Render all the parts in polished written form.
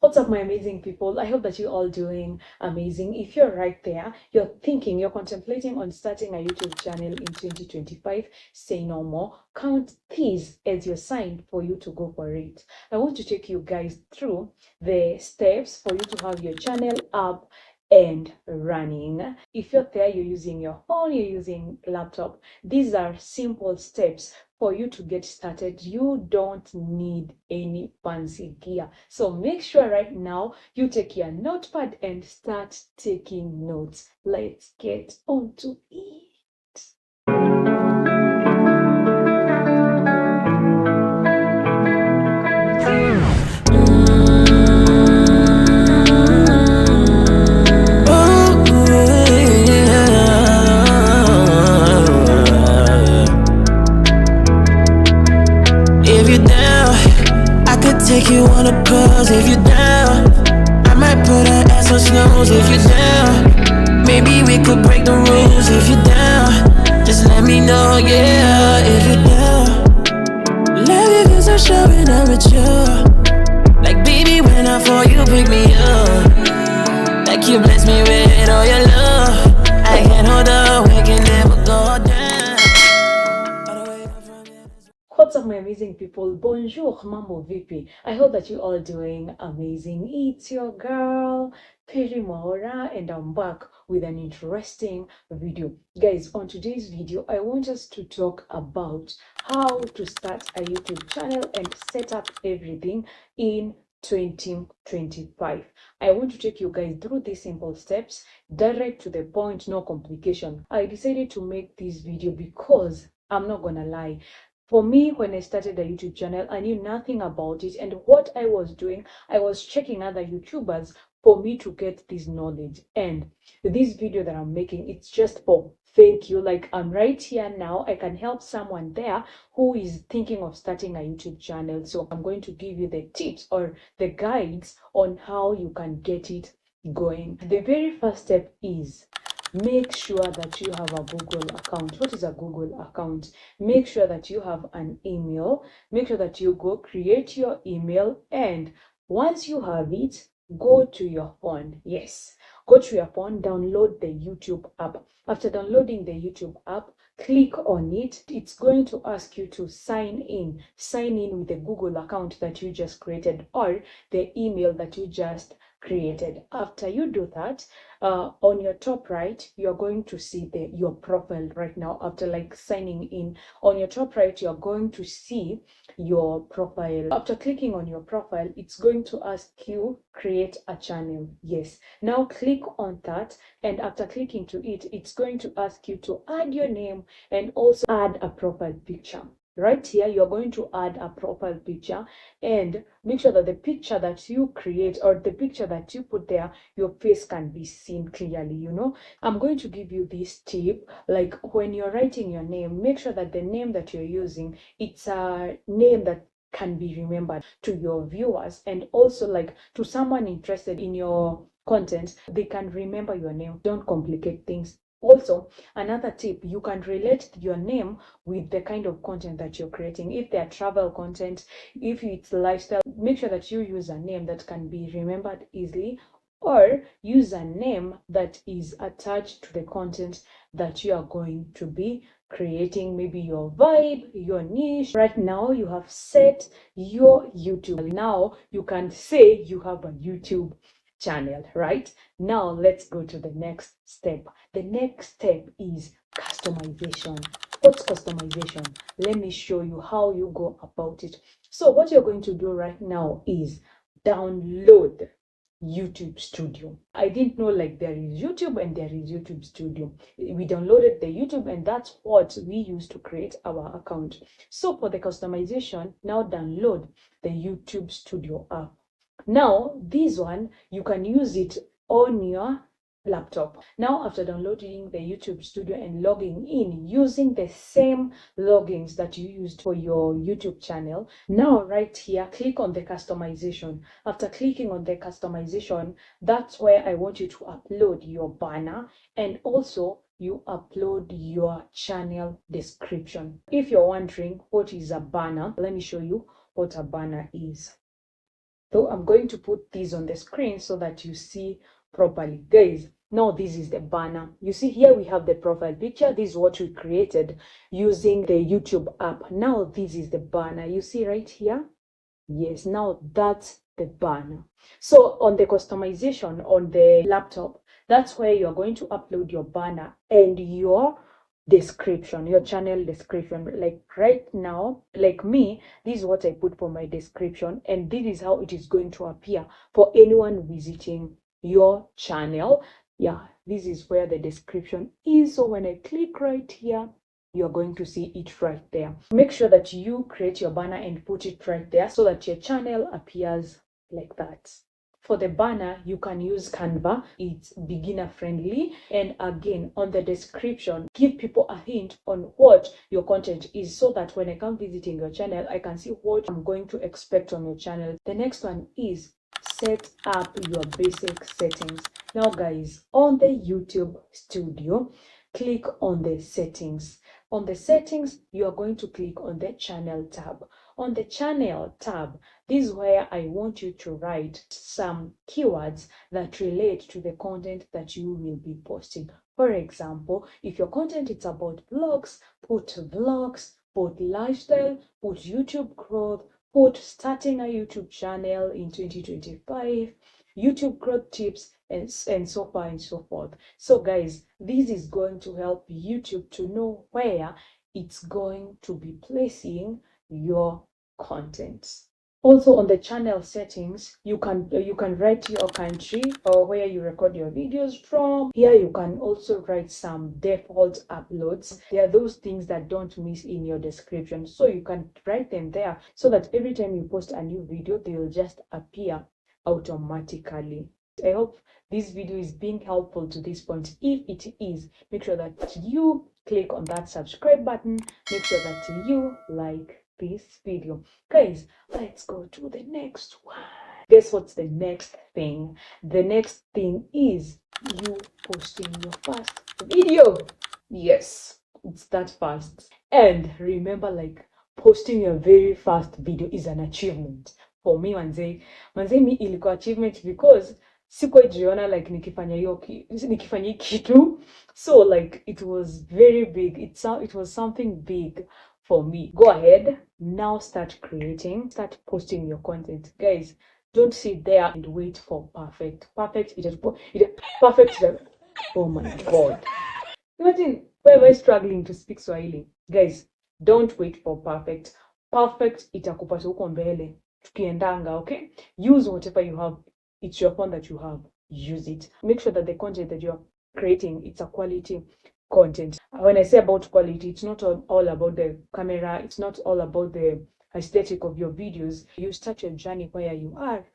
What's up, my amazing people? I hope that you're all doing amazing. If you're right there, you're contemplating on starting a YouTube channel in 2025, say no more. Count these as your sign for you to go for it. I want to take you guys through the steps for you to have your channel up and running. If you're there, you're using your phone, you're using laptop. These are simple steps for you to get started. You don't need any fancy gear. So make sure right now you take your notepad and start taking notes. Let's get on to it. Take you on a cruise if you're down. I might put her ass on snooze if you're down. Maybe we could break the rules if you're down. Just let me know, yeah, if you're down. Love you cause I'm showing up with you. Like baby, when I fall, you pick me up. Like you bless me with all your love. I can't hold up, we can never go down. What's up, my amazing people? Bonjour, mambo vipi. I hope that you're all doing amazing. It's your girl, Mwaura, and I'm back with an interesting video. Guys, on today's video, I want us to talk about how to start a YouTube channel and set up everything in 2025. I want to take you guys through these simple steps, direct to the point, no complication. I decided to make this video because I'm not gonna lie. For me, when I started a YouTube channel, I knew nothing about it. And what I was doing, I was checking other YouTubers for me to get this knowledge. And this video that I'm making, it's just for thank you. Like, I'm right here now. I can help someone there who is thinking of starting a YouTube channel. So I'm going to give you the tips or the guides on how you can get it going. The very first step is make sure that you have a Google account. What is a Google account? Make sure that you have an email. Make sure that you go create your email, and once you have it, go to your phone. Yes, go to your phone, download the YouTube app. After downloading the YouTube app, click on it. It's going to ask you to sign in with the Google account that you just created or the email that you just created. After you do that, on your top right, you're going to see your profile right now. After like signing in, on your top right, you're going to see your profile. After clicking on your profile, it's going to ask you create a channel. Yes, now click on that, and after clicking to it, it's going to ask you to add your name and also add a profile picture. Right here, you're going to add a profile picture and make sure that the picture that you create or the picture that you put there, your face can be seen clearly. I'm going to give you this tip. Like when you're writing your name, make sure that the name that you're using, it's a name that can be remembered to your viewers, and also like to someone interested in your content, they can remember your name. Don't complicate things. Also, another tip, you can relate your name with the kind of content that you're creating. If they're travel content, if it's lifestyle, make sure that you use a name that can be remembered easily, or use a name that is attached to the content that you are going to be creating, maybe your vibe, your niche. Right now, you have set your YouTube. Now you can say you have a YouTube channel. Right now, let's go to the next step. The next step is customization. What's customization? Let me show you how you go about it. So what you're going to do right now is download YouTube Studio. I didn't know like there is YouTube and there is YouTube Studio. We downloaded the YouTube, and that's what we use to create our account. So for the customization, now download the YouTube Studio app. Now this one, you can use it on your laptop. Now after downloading the YouTube Studio and logging in using the same logins that you used for your YouTube channel, now right here, click on the customization. After clicking on the customization, that's where I want you to upload your banner, and also you upload your channel description. If you're wondering what is a banner, let me show you what a banner is. So I'm going to put these on the screen so that you see properly. Guys, now this is the banner. You see here we have the profile picture. This is what we created using the YouTube app. Now this is the banner. You see right here? Yes, now that's the banner. So on the customization on the laptop, that's where you're going to upload your banner and your description, your channel description. Like right now, like me, this is what I put for my description, and this is how it is going to appear for anyone visiting your channel. Yeah, this is where the description is. So when I click right here, you're going to see it right there. Make sure that you create your banner and put it right there so that your channel appears like that. For the banner, you can use Canva. It's beginner friendly. And again, on the description, give people a hint on what your content is so that when I come visiting your channel, I can see what I'm going to expect on your channel. The next one is set up your basic settings. Now, guys, on the YouTube studio, click on the settings. On the settings, you are going to click on the channel tab. On the channel tab, this is where I want you to write some keywords that relate to the content that you will be posting. For example, if your content is about vlogs, put lifestyle, put YouTube growth, put starting a YouTube channel in 2025, YouTube growth tips, and so far and so forth. So guys, this is going to help YouTube to know where it's going to be placing your content. Also on the channel settings, you can write your country or where you record your videos from. Here you can also write some default uploads. There are those things that don't miss in your description, so you can write them there so that every time you post a new video, they will just appear automatically. I hope this video is being helpful to this point. If it is, make sure that you click on that subscribe button. Make sure that you like this video. Guys, let's go to the next one. Guess what's the next thing? The next thing is you posting your first video. Yes, it's that fast. And remember, like, posting your very first video is an achievement. For me, manze mi ilikuwa achievement because sikujiona like nikifanya kitu. So like it was very big. It was something big for me. Go ahead now, start creating, start posting your content. Guys, don't sit there and wait for perfect. Oh my god. Imagine, why am I struggling to speak Swahili? Guys, don't wait for perfect. Perfect itakupata huko mbele tukiendanga, okay? Use whatever you have. It's your phone that you have. Use it. Make sure that the content that you're creating, it's a quality content. When I say about quality, it's not all about the camera. It's not all about the aesthetic of your videos. You start your journey where you are.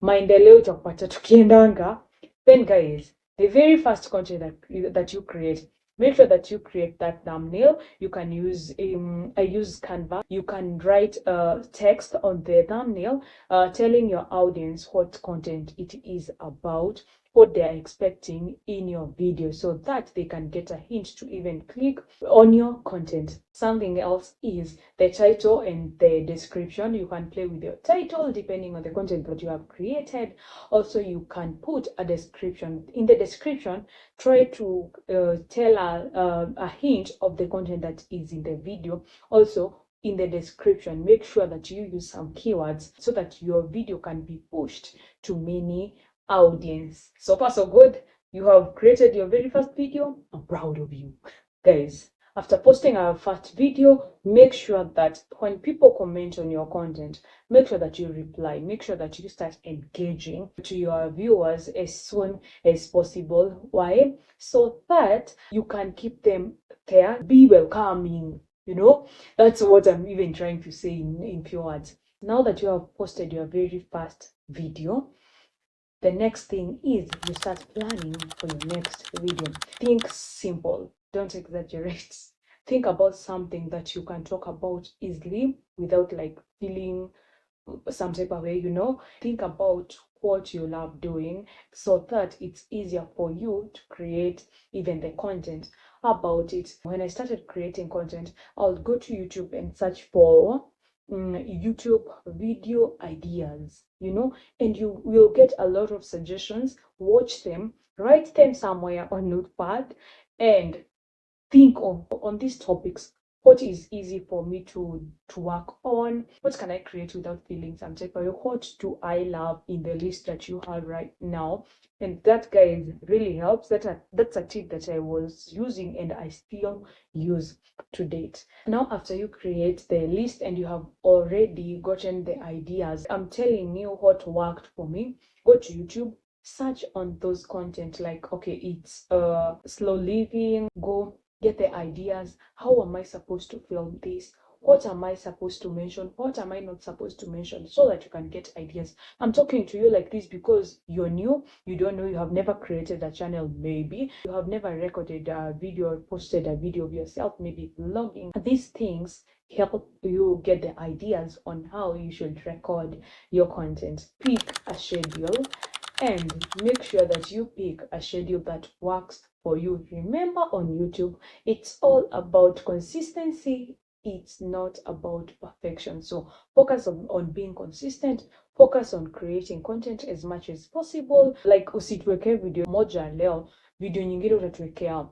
Maendeleo itakupata tukiendanga. Then guys, the very first content that you create, make sure that you create that thumbnail. You can use I use Canva. You can write text on the thumbnail telling your audience what content it is about, what they are expecting in your video, so that they can get a hint to even click on your content. Something else is the title and the description. You can play with your title depending on the content that you have created. Also, you can put a description. In the description, try to tell a hint of the content that is in the video. Also, in the description, make sure that you use some keywords so that your video can be pushed to many audience. So far so good. You have created your very first video. I'm proud of you. Guys, after posting our first video, make sure that when people comment on your content, make sure that you reply. Make sure that you start engaging to your viewers as soon as possible. Why? So that you can keep them there. Be welcoming. That's what I'm even trying to say in few words. Now that you have posted your very first video, the next thing is you start planning for your next video. Think simple, don't exaggerate. Think about something that you can talk about easily without like feeling some type of way, Think about what you love doing so that it's easier for you to create even the content about it. When I started creating content, I'll go to YouTube and search for YouTube video ideas. you know, and you will get a lot of suggestions. Watch them, write them somewhere on notepad, and think on these topics. What is easy for me to work on? What can I create without feeling some type of way? What do I love in the list that you have right now? And that, guys, really helps. That's a tip that I was using and I still use to date. Now, after you create the list and you have already gotten the ideas, I'm telling you what worked for me. Go to YouTube, search on those content, like, okay, it's slow living. Go get the ideas. How am I supposed to film this? What am I supposed to mention? What am I not supposed to mention? So that you can get ideas. I'm talking to you like this because you're new, you don't know, you have never created a channel, maybe you have never recorded a video or posted a video of yourself, maybe vlogging. These things help you get the ideas on how you should record your content. Pick a schedule and make sure that you pick a schedule that works for you. Remember, on YouTube, it's all about consistency. It's not about perfection. So focus on being consistent. Focus on creating content as much as possible. Like, usituweke video moja leo, video nyingine utatuwekea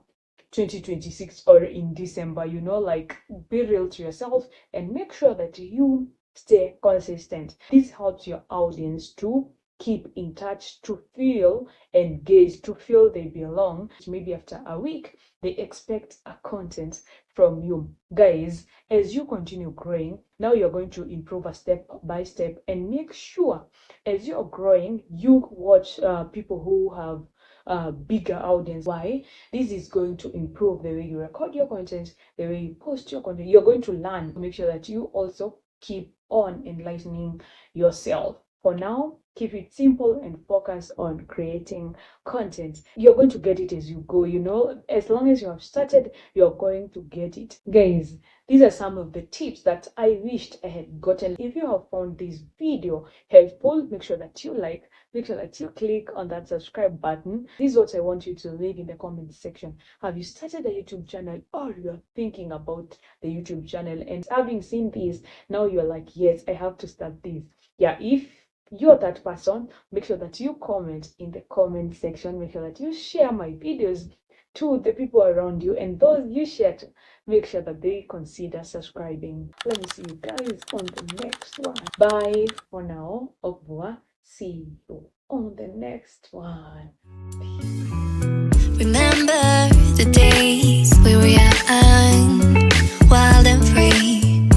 2026 or in December, you know, like, be real to yourself and make sure that you stay consistent. This helps your audience to keep in touch, to feel engaged, to feel they belong. Maybe after a week, they expect a content from you. Guys, as you continue growing, now you're going to improve a step by step, and make sure as you're growing, you watch people who have bigger audience. Why? This is going to improve the way you record your content, the way you post your content. You're going to learn. Make sure that you also keep on enlightening yourself. For now, keep it simple and focus on creating content. You're going to get it as you go, you know. As long as you have started, you're going to get it. Guys, these are some of the tips that I wished I had gotten. If you have found this video helpful, make sure that you like, make sure that you click on that subscribe button. This is what I want you to leave in the comment section. Have you started a YouTube channel, or you're thinking about the YouTube channel, and having seen this, now you're like, yes, I have to start this? Yeah, if you're that person, make sure that you comment in the comment section. Make sure that you share my videos to the people around you, and those you share to, make sure that they consider subscribing. Let me see you guys on the next one. Bye for now. Au revoir. See you on the next one. Remember the days we were young.